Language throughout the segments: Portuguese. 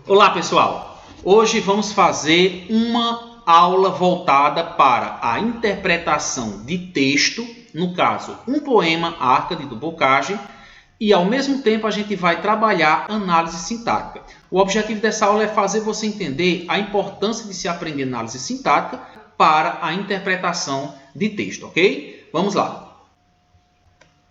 Olá pessoal, hoje vamos fazer uma aula voltada para a interpretação de texto, no caso um poema Arcade do Bocage, e ao mesmo tempo a gente vai trabalhar análise sintática. O objetivo dessa aula é fazer você entender a importância de se aprender análise sintática para a interpretação de texto, ok? Vamos lá.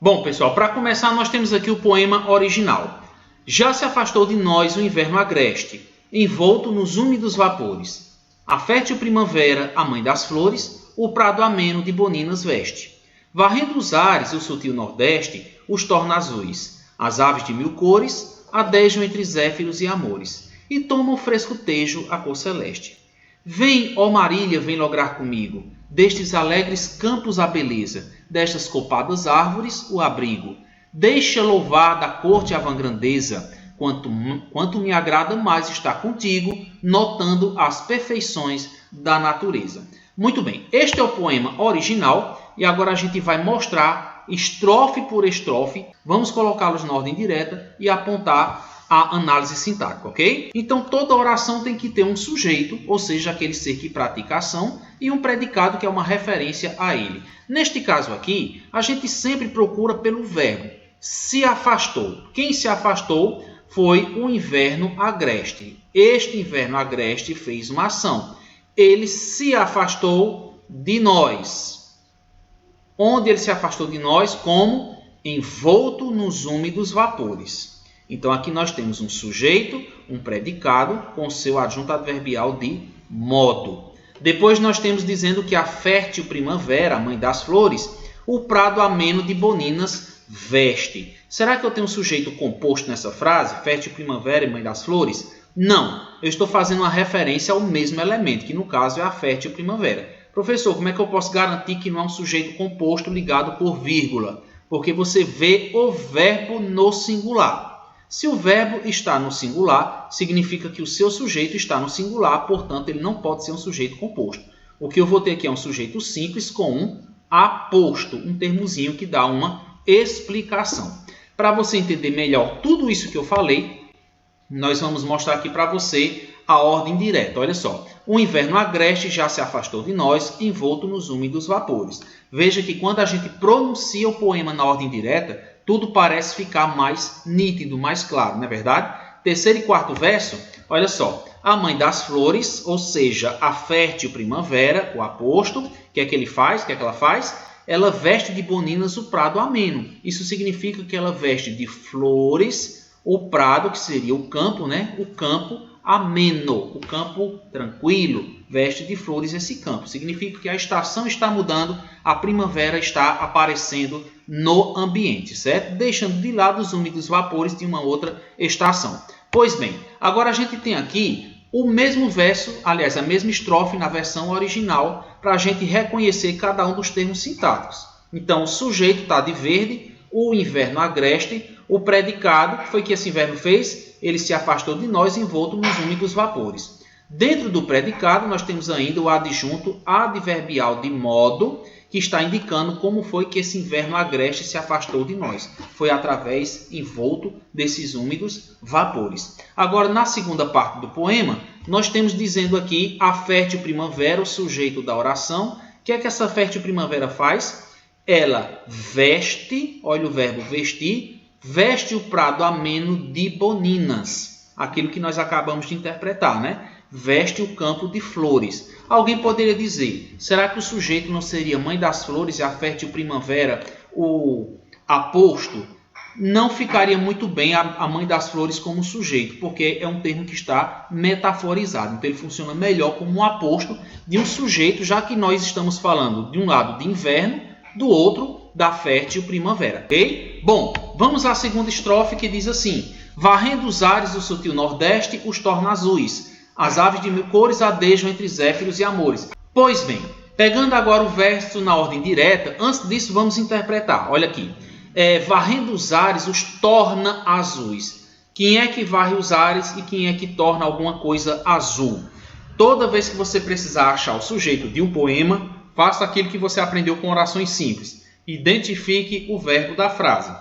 Bom pessoal, para começar nós temos aqui o poema original. Já se afastou de nós o inverno agreste, envolto nos úmidos vapores. A fértil primavera, a mãe das flores, o prado ameno de boninas veste. Varrendo os ares, o sutil nordeste, os torna azuis. As aves de mil cores adejam entre zéfiros e amores, e tomam fresco tejo a cor celeste. Vem, ó Marília, vem lograr comigo, destes alegres campos a beleza, destas copadas árvores o abrigo. Deixa louvar da corte a vangrandeza, quanto me agrada mais estar contigo, notando as perfeições da natureza. Muito bem, este é o poema original e agora a gente vai mostrar estrofe por estrofe, vamos colocá-los na ordem direta e apontar a análise sintática, ok? Então toda oração tem que ter um sujeito, ou seja, aquele ser que pratica a ação, e um predicado que é uma referência a ele. Neste caso aqui, a gente sempre procura pelo verbo. Se afastou. Quem se afastou foi o inverno agreste. Este inverno agreste fez uma ação. Ele se afastou de nós. Onde ele se afastou de nós? Como envolto nos úmidos vapores. Então aqui nós temos um sujeito, um predicado com seu adjunto adverbial de modo. Depois nós temos dizendo que a fértil primavera, a mãe das flores, o prado ameno de boninas veste. Será que eu tenho um sujeito composto nessa frase? Fértil primavera e mãe das flores? Não, eu estou fazendo uma referência ao mesmo elemento, que no caso é a fértil primavera. Professor, como é que eu posso garantir que não é um sujeito composto ligado por vírgula? Porque você vê o verbo no singular. Se o verbo está no singular, significa que o seu sujeito está no singular, portanto ele não pode ser um sujeito composto. O que eu vou ter aqui é um sujeito simples com um aposto, um termozinho que dá uma explicação. Para você entender melhor tudo isso que eu falei, nós vamos mostrar aqui para você a ordem direta. Olha só, o inverno agreste já se afastou de nós, envolto nos úmidos vapores. Veja que quando a gente pronuncia o poema na ordem direta, tudo parece ficar mais nítido, mais claro, não é verdade? Terceiro e quarto verso, olha só, a mãe das flores, ou seja, a fértil primavera, o aposto, o que é que ele faz? O que é que ela faz? Ela veste de boninas o prado ameno. Isso significa que ela veste de flores o prado, que seria o campo, né? O campo ameno, o campo tranquilo, veste de flores esse campo. Significa que a estação está mudando, a primavera está aparecendo no ambiente, certo? Deixando de lado os úmidos vapores de uma outra estação. Pois bem, agora a gente tem aqui o mesmo verso, aliás, a mesma estrofe na versão original, para a gente reconhecer cada um dos termos sintáticos. Então, o sujeito está de verde, o inverno agreste, o predicado, que foi que esse inverno fez? Ele se afastou de nós, envolto nos úmidos vapores. Dentro do predicado, nós temos ainda o adjunto adverbial de modo, que está indicando como foi que esse inverno agreste se afastou de nós. Foi através, envolto, desses úmidos vapores. Agora, na segunda parte do poema, nós temos dizendo aqui a fértil primavera, o sujeito da oração. O que é que essa fértil primavera faz? Ela veste, olha o verbo vestir, veste o prado ameno de boninas. Aquilo que nós acabamos de interpretar, né? Veste o campo de flores. Alguém poderia dizer, será que o sujeito não seria mãe das flores e a fértil primavera, o aposto? Não ficaria muito bem a mãe das flores como sujeito, porque é um termo que está metaforizado. Então ele funciona melhor como um aposto de um sujeito, já que nós estamos falando de um lado de inverno, do outro da fértil primavera, ok? Bom, vamos à segunda estrofe que diz assim: varrendo os ares do sutil nordeste, os torna azuis. As aves de mil cores adejam entre zéfiros e amores. Pois bem, pegando agora o verso na ordem direta, antes disso vamos interpretar. Olha aqui. Varrendo os ares, os torna azuis. Quem é que varre os ares e quem é que torna alguma coisa azul? Toda vez que você precisar achar o sujeito de um poema, faça aquilo que você aprendeu com orações simples. Identifique o verbo da frase.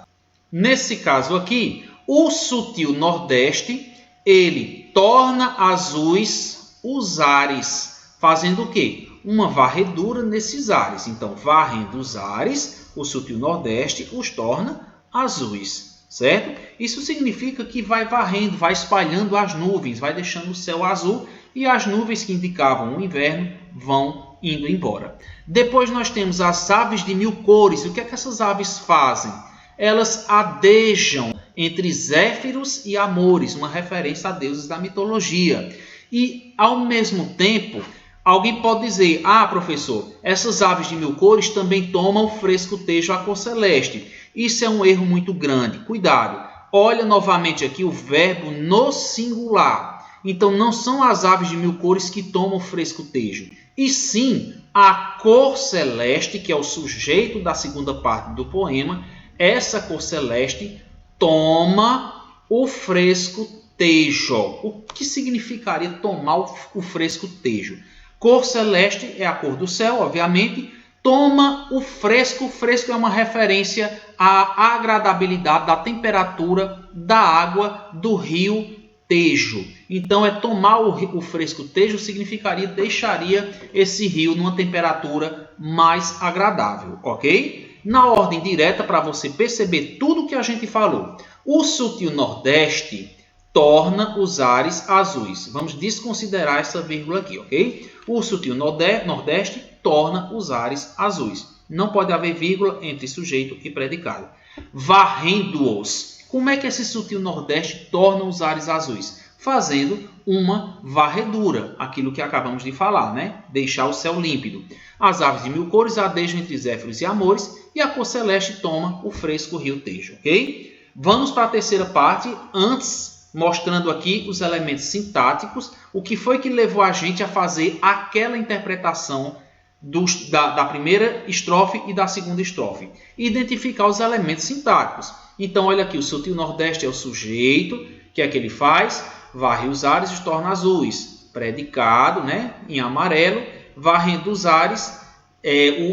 Nesse caso aqui, o sutil nordeste, ele torna azuis os ares, fazendo o quê? Uma varredura nesses ares. Então, varrendo os ares, o Sutil Nordeste os torna azuis, certo? Isso significa que vai varrendo, vai espalhando as nuvens, vai deixando o céu azul e as nuvens que indicavam o inverno vão indo embora. Depois nós temos as aves de mil cores. O que é que essas aves fazem? Elas adejam entre Zéfiros e Amores, uma referência a deuses da mitologia. E, ao mesmo tempo, alguém pode dizer, professor, essas aves de mil cores também tomam o fresco-tejo à cor celeste. Isso é um erro muito grande. Cuidado. Olha novamente aqui o verbo no singular. Então, não são as aves de mil cores que tomam o fresco-tejo, e sim a cor celeste, que é o sujeito da segunda parte do poema. Essa cor celeste toma o fresco-tejo. O que significaria tomar o fresco-tejo? Cor celeste é a cor do céu, obviamente. Toma o fresco. O fresco é uma referência à agradabilidade da temperatura da água do rio Tejo. Então, tomar o fresco-tejo deixaria esse rio numa temperatura mais agradável, ok? Na ordem direta, para você perceber tudo que a gente falou, o Sutil Nordeste torna os ares azuis. Vamos desconsiderar essa vírgula aqui, ok? O Sutil Nordeste torna os ares azuis. Não pode haver vírgula entre sujeito e predicado. Varrendo-os. Como é que esse Sutil Nordeste torna os ares azuis? Fazendo uma varredura, aquilo que acabamos de falar, né? Deixar o céu límpido. As aves de mil cores adejam entre Zéfiros e Amores e a cor celeste toma o fresco rio Tejo, ok? Vamos para a terceira parte, antes mostrando aqui os elementos sintáticos, o que foi que levou a gente a fazer aquela interpretação da primeira estrofe e da segunda estrofe. Identificar os elementos sintáticos. Então, olha aqui, o Sutil Nordeste é o sujeito, que é que ele faz? Varre os ares e os torna azuis. Predicado, né? Em amarelo. Varrendo os ares,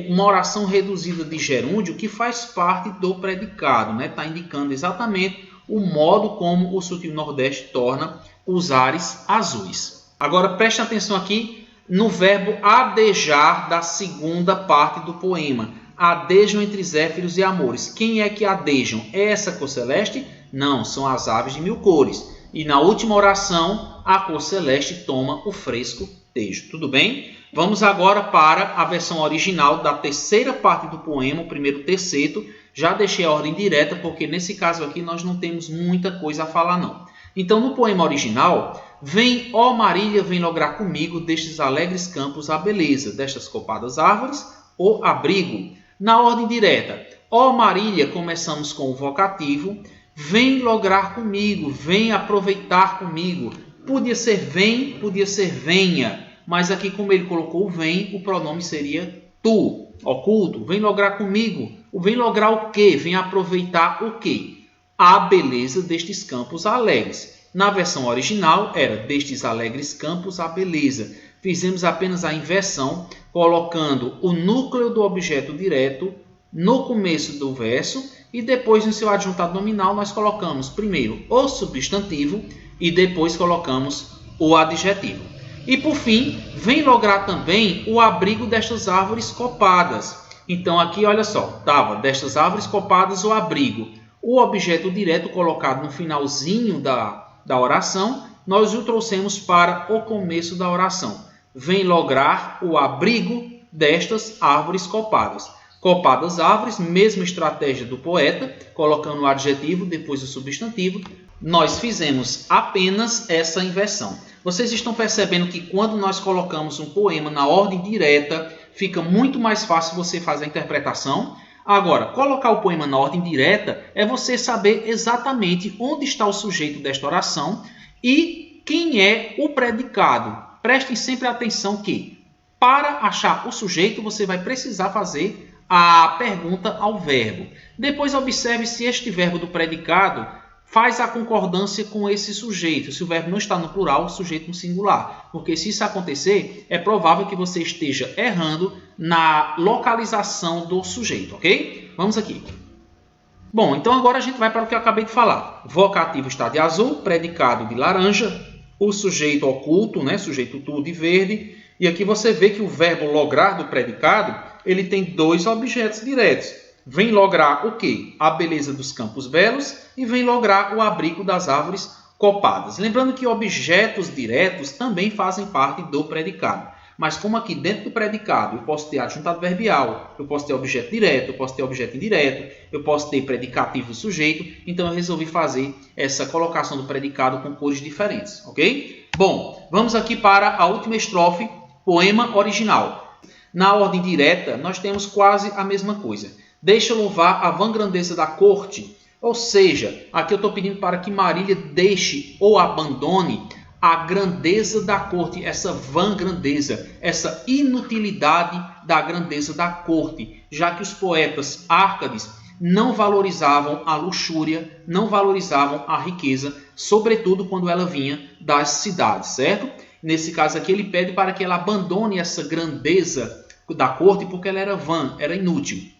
uma oração reduzida de gerúndio que faz parte do predicado, né? Está indicando exatamente o modo como o Sutil Nordeste torna os ares azuis. Agora, preste atenção aqui no verbo adejar da segunda parte do poema. Adejam entre Zéfiros e Amores. Quem é que adejam? É essa cor celeste? Não, são as aves de mil cores. E na última oração, a cor celeste toma o fresco-tejo. Tudo bem? Vamos agora para a versão original da terceira parte do poema, o primeiro terceto. Já deixei a ordem direta, porque nesse caso aqui nós não temos muita coisa a falar, não. Então, no poema original, vem, ó Marília, vem lograr comigo, destes alegres campos a beleza, destas copadas árvores, o abrigo. Na ordem direta, ó Marília, começamos com o vocativo, vem lograr comigo, vem aproveitar comigo. Podia ser vem, podia ser venha, mas aqui como ele colocou o vem, o pronome seria tu, oculto. Vem lograr comigo. Vem lograr o quê? Vem aproveitar o quê? A beleza destes campos alegres. Na versão original era destes alegres campos a beleza. Fizemos apenas a inversão, colocando o núcleo do objeto direto no começo do verso e depois no seu adjuntado nominal nós colocamos primeiro o substantivo e depois colocamos o adjetivo. E por fim, vem lograr também o abrigo destas árvores copadas. Então aqui, olha só, estava destas árvores copadas o abrigo. O objeto direto colocado no finalzinho da oração, nós o trouxemos para o começo da oração. Vem lograr o abrigo destas árvores copadas. Copadas árvores, mesma estratégia do poeta, colocando o adjetivo, depois o substantivo. Nós fizemos apenas essa inversão. Vocês estão percebendo que quando nós colocamos um poema na ordem direta, fica muito mais fácil você fazer a interpretação. Agora, colocar o poema na ordem direta é você saber exatamente onde está o sujeito desta oração e quem é o predicado. Prestem sempre atenção que, para achar o sujeito, você vai precisar fazer a pergunta ao verbo. Depois observe se este verbo do predicado faz a concordância com esse sujeito. Se o verbo não está no plural, o sujeito no singular. Porque se isso acontecer, é provável que você esteja errando na localização do sujeito, ok? Vamos aqui. Bom, então agora a gente vai para o que eu acabei de falar. Vocativo está de azul, predicado de laranja, o sujeito oculto, né? Sujeito tu de verde. E aqui você vê que o verbo lograr do predicado, ele tem dois objetos diretos. Vem lograr o quê? A beleza dos campos belos e vem lograr o abrigo das árvores copadas. Lembrando que objetos diretos também fazem parte do predicado. Mas como aqui dentro do predicado eu posso ter adjuntado verbial, eu posso ter objeto direto, eu posso ter objeto indireto, eu posso ter predicativo e sujeito, então eu resolvi fazer essa colocação do predicado com cores diferentes, ok? Bom, vamos aqui para a última estrofe, poema original. Na ordem direta, nós temos quase a mesma coisa. Deixa louvar a vã grandeza da corte, ou seja, aqui eu estou pedindo para que Marília deixe ou abandone a grandeza da corte, essa vã grandeza, essa inutilidade da grandeza da corte, já que os poetas Árcades não valorizavam a luxúria, não valorizavam a riqueza, sobretudo quando ela vinha das cidades, certo? Nesse caso aqui ele pede para que ela abandone essa grandeza da corte porque ela era vã, era inútil.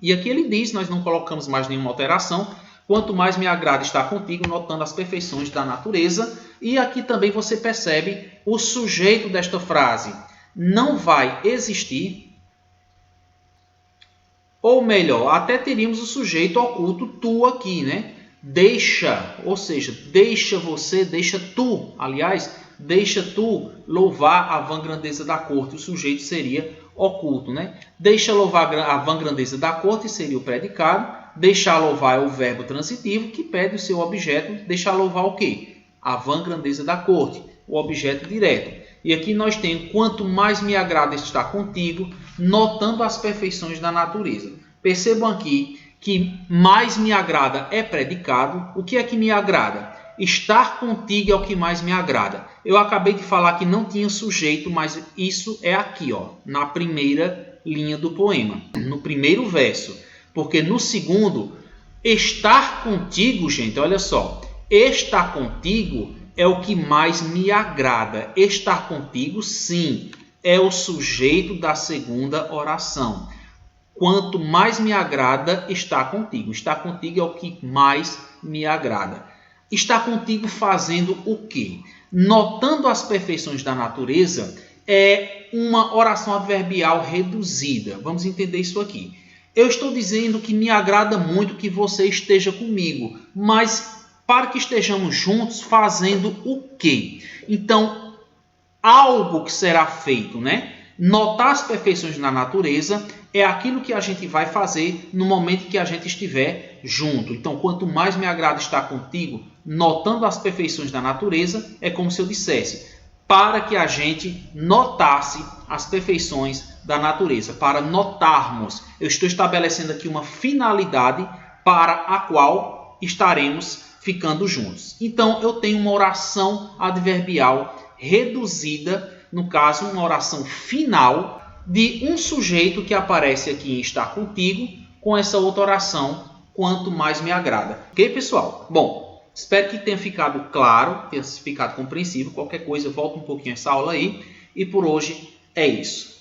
E aqui ele diz, nós não colocamos mais nenhuma alteração, quanto mais me agrada estar contigo, notando as perfeições da natureza. E aqui também você percebe o sujeito desta frase. Não vai existir, ou melhor, até teríamos o sujeito oculto tu aqui, né? Deixa, ou seja, deixa você, deixa tu, aliás, deixa tu louvar a vã grandeza da corte. O sujeito seria oculto, né? Deixa louvar a vã grandeza da corte seria o predicado. Deixar louvar é o verbo transitivo que pede o seu objeto. Deixar louvar o quê? A vã grandeza da corte, o objeto direto. E aqui nós temos quanto mais me agrada estar contigo, notando as perfeições da natureza. Percebam aqui que mais me agrada é predicado. O que é que me agrada? Estar contigo é o que mais me agrada. Eu acabei de falar que não tinha sujeito, mas isso é aqui, ó, na primeira linha do poema, no primeiro verso. Porque no segundo, estar contigo, gente, olha só, estar contigo é o que mais me agrada. Estar contigo, sim, é o sujeito da segunda oração. Quanto mais me agrada estar contigo. Estar contigo é o que mais me agrada. Estar contigo fazendo o quê? Notando as perfeições da natureza é uma oração adverbial reduzida. Vamos entender isso aqui. Eu estou dizendo que me agrada muito que você esteja comigo, mas para que estejamos juntos fazendo o quê? Então, algo que será feito, né? Notar as perfeições na natureza é aquilo que a gente vai fazer no momento que a gente estiver junto. Então, quanto mais me agrada estar contigo, notando as perfeições da natureza, é como se eu dissesse, para que a gente notasse as perfeições da natureza, para notarmos. Eu estou estabelecendo aqui uma finalidade para a qual estaremos ficando juntos. Então, eu tenho uma oração adverbial reduzida, no caso, uma oração final de um sujeito que aparece aqui em estar contigo, com essa outra oração, quanto mais me agrada. Ok, pessoal? Bom, espero que tenha ficado claro, tenha ficado compreensível. Qualquer coisa, volta um pouquinho essa aula aí. E por hoje é isso.